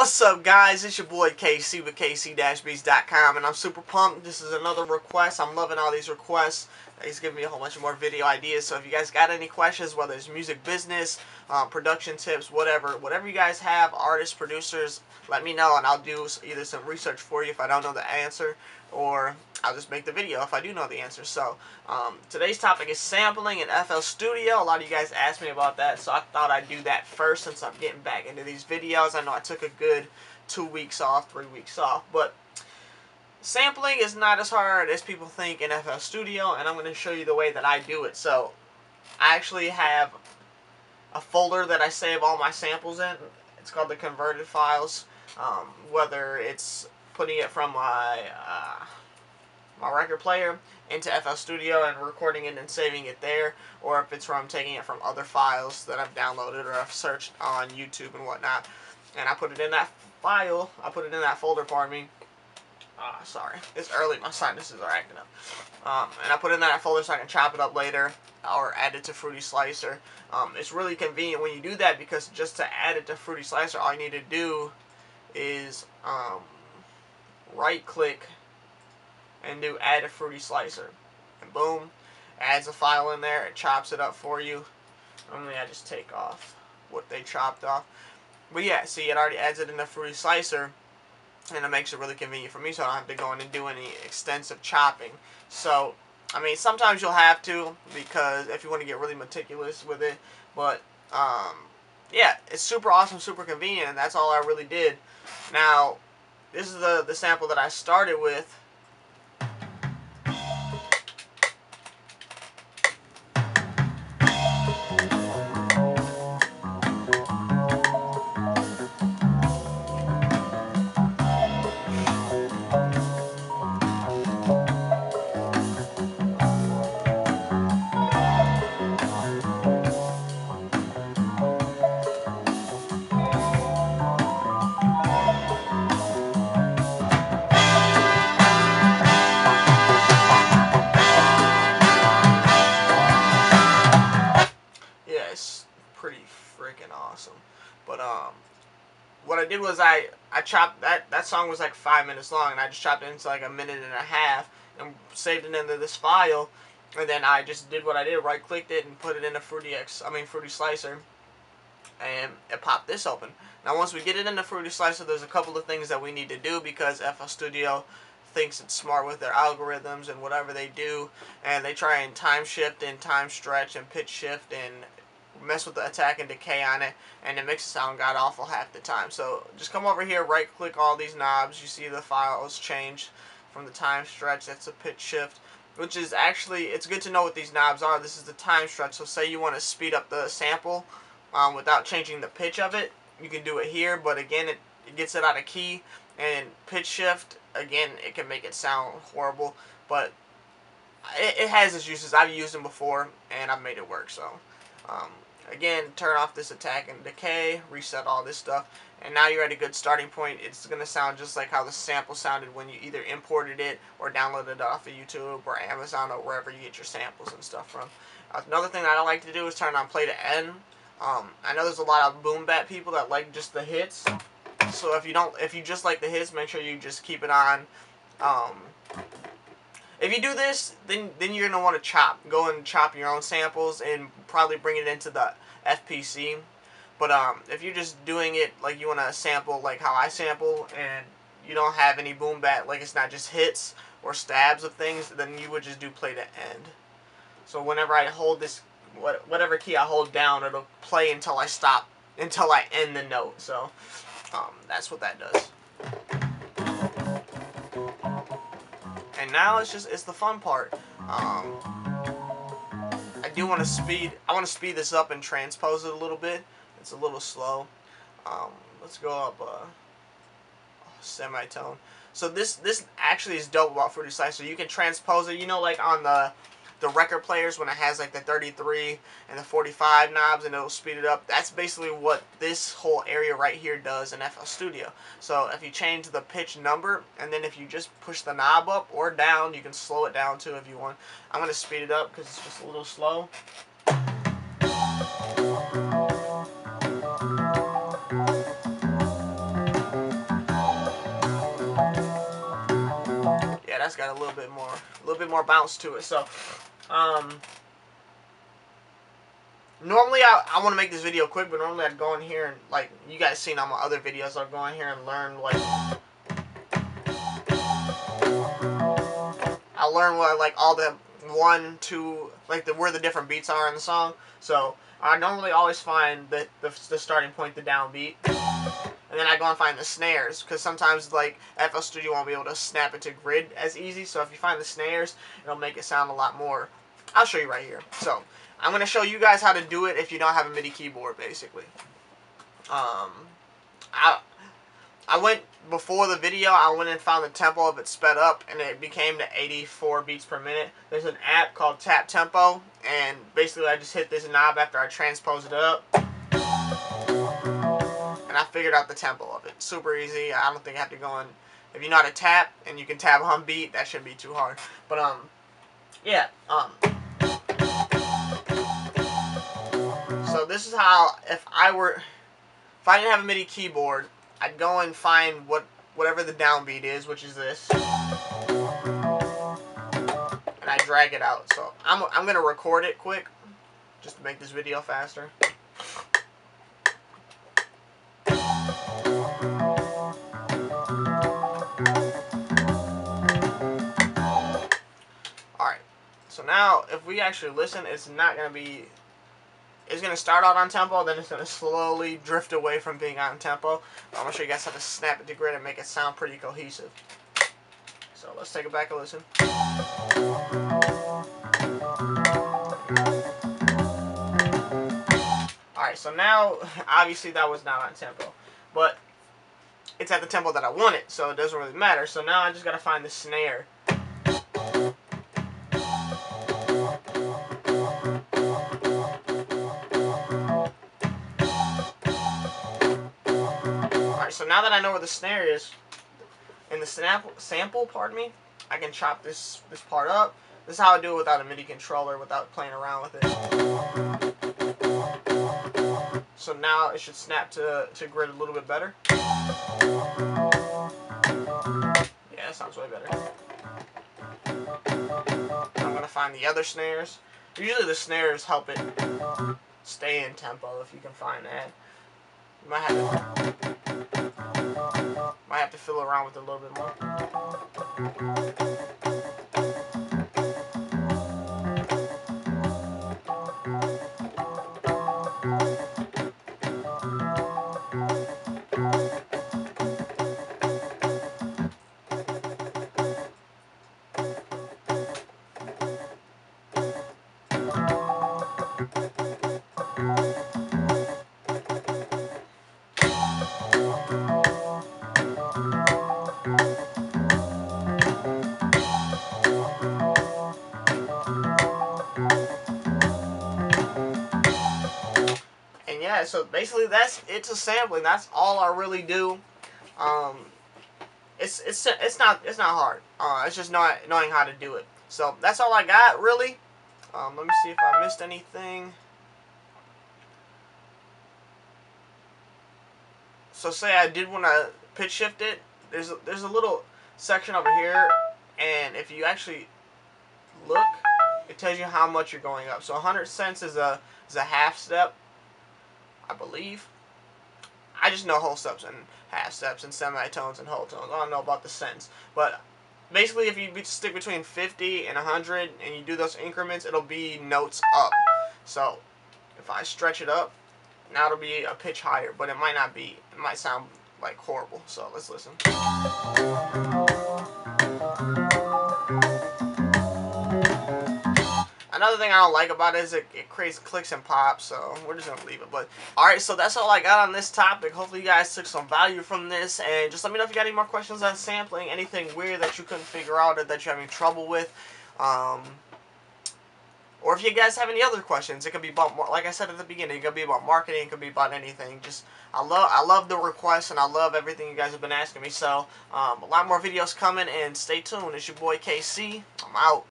What's up, guys? It's your boy KC with KC-Beatz.com, and I'm super pumped. This is another request. I'm loving all these requests. He's giving me a whole bunch of more video ideas. So if you guys got any questions, whether it's music business, production tips, whatever you guys have, artists, producers, let me know, and I'll do either some research for you if I don't know the answer, or I'll just make the video if I do know the answer. So today's topic is sampling in FL Studio. A lot of you guys asked me about that, so I thought I'd do that first since I'm getting back into these videos. I know I took a good 2 weeks off, 3 weeks off, but sampling is not as hard as people think in FL Studio, and I'm going to show you the way that I do it. So I actually have a folder that I save all my samples in. It's called the converted files. Whether it's putting it from my record player into FL Studio and recording it and saving it there, or if it's from taking it from other files that I've downloaded or I've searched on YouTube and whatnot, and I put it in that file. I put it in that folder, pardon me. Sorry, it's early, my sinuses are acting up. And I put it in that folder so I can chop it up later or add it to Fruity Slicer. It's really convenient when you do that, because just to add it to Fruity Slicer, all you need to do is right click and do add to Fruity Slicer, and boom, adds a file in there. It chops it up for you. Normally I just take off what they chopped off, but yeah, see, it already adds it in the Fruity Slicer, and it makes it really convenient for me, so I don't have to go in and do any extensive chopping. So I mean, sometimes you'll have to, because if you want to get really meticulous with it, but yeah, it's super awesome, super convenient, and that's all I really did. Now, this is the sample that I started with. Pretty freaking awesome. But what I did was I chopped that song was like 5 minutes long, and I just chopped it into like 1.5 minutes and saved it into this file, and then I just did what I did, right clicked it and put it in a Fruity Slicer, and it popped this open. Now once we get it in the Fruity Slicer, there's a couple of things that we need to do, because FL Studio thinks it's smart with their algorithms and whatever they do, and they try and time shift and time stretch and pitch shift and mess with the attack and decay on it, and it makes it sound god awful half the time. So just come over here, right click all these knobs. You see the files change from the time stretch, that's a pitch shift, which is actually, it's good to know what these knobs are. This is the time stretch. So say you want to speed up the sample without changing the pitch of it, you can do it here, but again, it gets it out of key. And pitch shift, again, it can make it sound horrible, but it has its uses. I've used them before and I've made it work. So again, turn off this attack and decay, reset all this stuff, and now you're at a good starting point. It's going to sound just like how the sample sounded when you either imported it or downloaded it off of YouTube or Amazon or wherever you get your samples and stuff from. Another thing that I like to do is turn on play to end. I know there's a lot of boom bap people that like just the hits, so if you just like the hits, make sure you just keep it on. If you do this, then you're going to want to go and chop your own samples and probably bring it into the FPC. But if you're just doing it like you want to sample like how I sample, and you don't have any boom bap, like it's not just hits or stabs of things, then you would just do play to end. So whenever I hold this, whatever key I hold down, it'll play until I stop, until I end the note. So that's what that does. And now it's the fun part. I want to speed this up and transpose it a little bit. It's a little slow. Let's go up semitone. So this actually is dope about Fruity Slicer. You can transpose it, you know, like on the record players when it has like the 33 and the 45 knobs, and it'll speed it up. That's basically what this whole area right here does in FL Studio. So if you change the pitch number, and then if you just push the knob up or down, you can slow it down too if you want. I'm going to speed it up because it's just a little slow. that's got a little bit more bounce to it. So, normally I want to make this video quick, but normally I'd go in here and, like you guys seen on my other videos, I'll go in here and learn like I'll learn what like all the 1, 2, like where the different beats are in the song. So I normally always find the starting point, the downbeat, and then I go and find the snares, because sometimes like FL Studio won't be able to snap it to grid as easy. So if you find the snares, it'll make it sound a lot more. I'll show you right here. So I'm going to show you guys how to do it if you don't have a MIDI keyboard, basically. I went, before the video, I went and found the tempo of it sped up, and it became to 84 beats per minute. There's an app called Tap Tempo, and basically I just hit this knob after I transpose it up, and I figured out the tempo of it. Super easy. I don't think I have to go in. If you know how to tap, and you can tap on beat, that shouldn't be too hard. But, yeah, so this is how, if I didn't have a MIDI keyboard, I'd go and find whatever the downbeat is, which is this, and I drag it out. So I'm gonna record it quick, just to make this video faster. Alright, so now if we actually listen, it's not gonna be. It's going to start out on tempo, then it's going to slowly drift away from being on tempo. I'm going to show you guys how to snap it to grid and make it sound pretty cohesive. So let's take it back and listen. Alright, so now, obviously that was not on tempo. But it's at the tempo that I want it, so it doesn't really matter. So now I just got to find the snare. So now that I know where the snare is, in the sample, pardon me, I can chop this part up. This is how I do it without a MIDI controller, without playing around with it. So now it should snap to grid a little bit better. Yeah, that sounds way better. I'm going to find the other snares. Usually the snares help it stay in tempo, if you can find that. You might have to fiddle around with it a little bit more. Yeah, so basically that's it to sampling. That's all I really do. It's not hard. It's just knowing how to do it. So that's all I got really. Let me see if I missed anything. So say I did want to pitch shift it. There's a little section over here, and if you actually look, it tells you how much you're going up. So 100 cents is a half step, I believe. I just know whole steps and half steps and semitones and whole tones. I don't know about the cents. But basically, if you stick between 50 and 100 and you do those increments, it'll be notes up. So if I stretch it up, now it'll be a pitch higher, but it might not be. It might sound like horrible. So let's listen. Another thing I don't like about it is it creates clicks and pops, so we're just going to leave it. But alright, so that's all I got on this topic. Hopefully you guys took some value from this, and just let me know if you got any more questions on sampling, anything weird that you couldn't figure out or that you're having trouble with. Or if you guys have any other questions, it could be about, like I said at the beginning, it could be about marketing, it could be about anything. Just I love the requests, and I love everything you guys have been asking me. So a lot more videos coming, and stay tuned. It's your boy KC. I'm out.